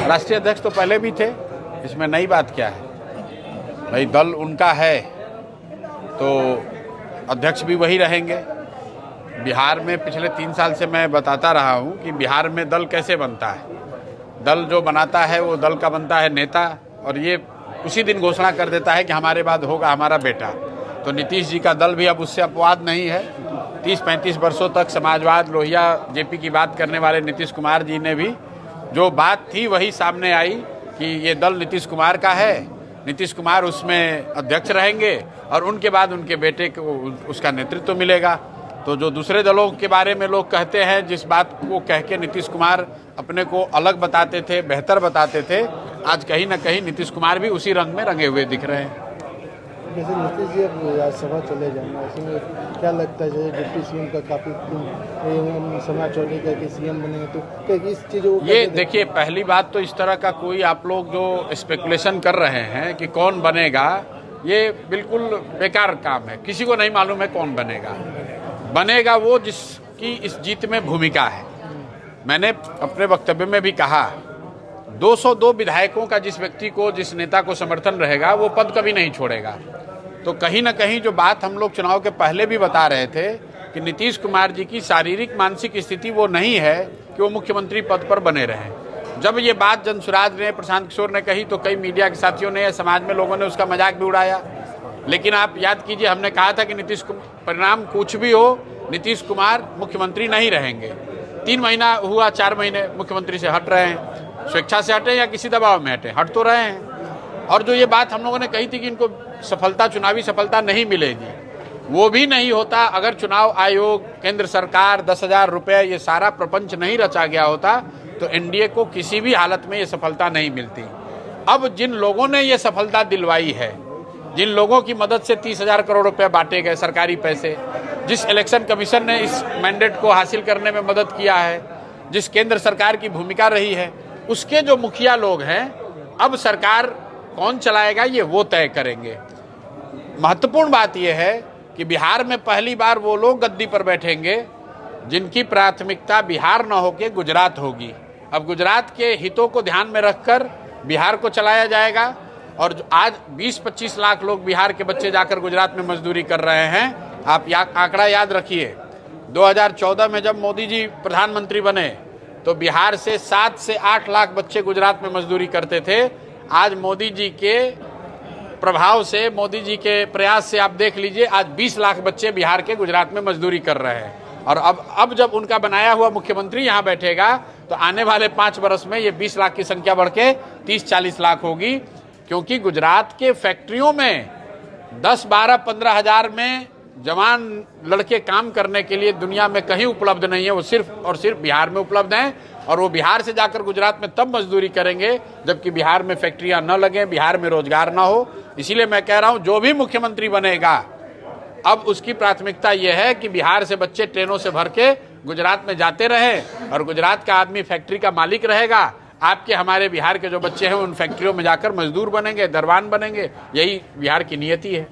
राष्ट्रीय अध्यक्ष तो पहले भी थे, इसमें नई बात क्या है भाई। दल उनका है तो अध्यक्ष भी वही रहेंगे। बिहार में पिछले 3 साल से मैं बताता रहा हूं कि बिहार में दल कैसे बनता है। दल जो बनाता है वो दल का बनता है नेता, और ये उसी दिन घोषणा कर देता है कि हमारे बाद होगा हमारा बेटा। तो नीतीश जी का दल भी अब उससे अपवाद नहीं है। 30-35 वर्षों तक समाजवाद, लोहिया, जेपी की बात करने वाले नीतीश कुमार जी ने भी जो बात थी वही सामने आई कि ये दल नीतीश कुमार का है, नीतीश कुमार उसमें अध्यक्ष रहेंगे और उनके बाद उनके बेटे को उसका नेतृत्व मिलेगा। तो जो दूसरे दलों के बारे में लोग कहते हैं, जिस बात को कह के नीतीश कुमार अपने को अलग बताते थे, बेहतर बताते थे, आज कहीं ना कहीं नीतीश कुमार भी उसी रंग में रंगे हुए दिख रहे हैं। जैसे नीतीश जी अब राज्यसभा चले जाएंगे, ऐसे में क्या लगता है जैसे डिप्टी सीएम का काफ़ी समय चलेगा कि सीएम बनेंगे, तो क्या इस चीज़ों को ये देखिए, पहली बात तो इस तरह का कोई आप लोग जो स्पेकुलेशन कर रहे हैं कि कौन बनेगा, ये बिल्कुल बेकार काम है। किसी को नहीं मालूम है कौन बनेगा। बनेगा वो जिसकी इस जीत में भूमिका है। मैंने अपने वक्तव्य में भी कहा 202 विधायकों का जिस व्यक्ति को, जिस नेता को समर्थन रहेगा वो पद कभी नहीं छोड़ेगा। तो कहीं ना कहीं जो बात हम लोग चुनाव के पहले भी बता रहे थे कि नीतीश कुमार जी की शारीरिक मानसिक स्थिति वो नहीं है कि वो मुख्यमंत्री पद पर बने रहें। जब ये बात जनसुराज ने, प्रशांत किशोर ने कही तो कई मीडिया के साथियों ने, समाज में लोगों ने उसका मजाक भी उड़ाया। लेकिन आप याद कीजिए, हमने कहा था कि नीतीश परिणाम कुछ भी हो, नीतीश कुमार मुख्यमंत्री नहीं रहेंगे। 3 महीना हुआ, 4 महीने मुख्यमंत्री से हट रहे हैं। स्वेच्छा से हटे या किसी दबाव में हटे, हट तो रहे हैं। और जो ये बात हम लोगों ने कही थी कि इनको सफलता, चुनावी सफलता नहीं मिलेगी, वो भी नहीं होता अगर चुनाव आयोग, केंद्र सरकार, 10,000 रुपये, ये सारा प्रपंच नहीं रचा गया होता तो एनडीए को किसी भी हालत में ये सफलता नहीं मिलती। अब जिन लोगों ने ये सफलता दिलवाई है, जिन लोगों की मदद से 30,000 करोड़ रुपए बांटे गए सरकारी पैसे, जिस इलेक्शन कमीशन ने इस मैंडेट को हासिल करने में मदद किया है, जिस केंद्र सरकार की भूमिका रही है, उसके जो मुखिया लोग हैं, अब सरकार कौन चलाएगा ये वो तय करेंगे। महत्वपूर्ण बात यह है कि बिहार में पहली बार वो लोग गद्दी पर बैठेंगे जिनकी प्राथमिकता बिहार न होकर गुजरात होगी। अब गुजरात के हितों को ध्यान में रखकर बिहार को चलाया जाएगा। और आज 20-25 लाख लोग बिहार के बच्चे जाकर गुजरात में मजदूरी कर रहे हैं। आप आंकड़ा याद रखिए, 2014 में जब मोदी जी प्रधानमंत्री बने तो बिहार से 7 से 8 लाख बच्चे गुजरात में मजदूरी करते थे। आज मोदी जी के प्रभाव से, मोदी जी के प्रयास से आप देख लीजिए, आज 20 लाख बच्चे बिहार के गुजरात में मजदूरी कर रहे हैं। और अब जब उनका बनाया हुआ मुख्यमंत्री यहाँ बैठेगा तो आने वाले 5 वर्ष में ये 20 लाख की संख्या बढ़ के 30-40 लाख होगी। क्योंकि गुजरात के फैक्ट्रियों में 10-12-15 हज़ार में जवान लड़के काम करने के लिए दुनिया में कहीं उपलब्ध नहीं है। वो सिर्फ और सिर्फ बिहार में उपलब्ध हैं। और वो बिहार से जाकर गुजरात में तब मजदूरी करेंगे जबकि बिहार में फैक्ट्रियां न लगें, बिहार में रोजगार न हो। इसीलिए मैं कह रहा हूं, जो भी मुख्यमंत्री बनेगा अब उसकी प्राथमिकता यह है कि बिहार से बच्चे ट्रेनों से भर के गुजरात में जाते रहें और गुजरात का आदमी फैक्ट्री का मालिक रहेगा। आपके, हमारे बिहार के जो बच्चे हैं उन फैक्ट्रियों में जाकर मजदूर बनेंगे, दरबान बनेंगे। यही बिहार की नियति है।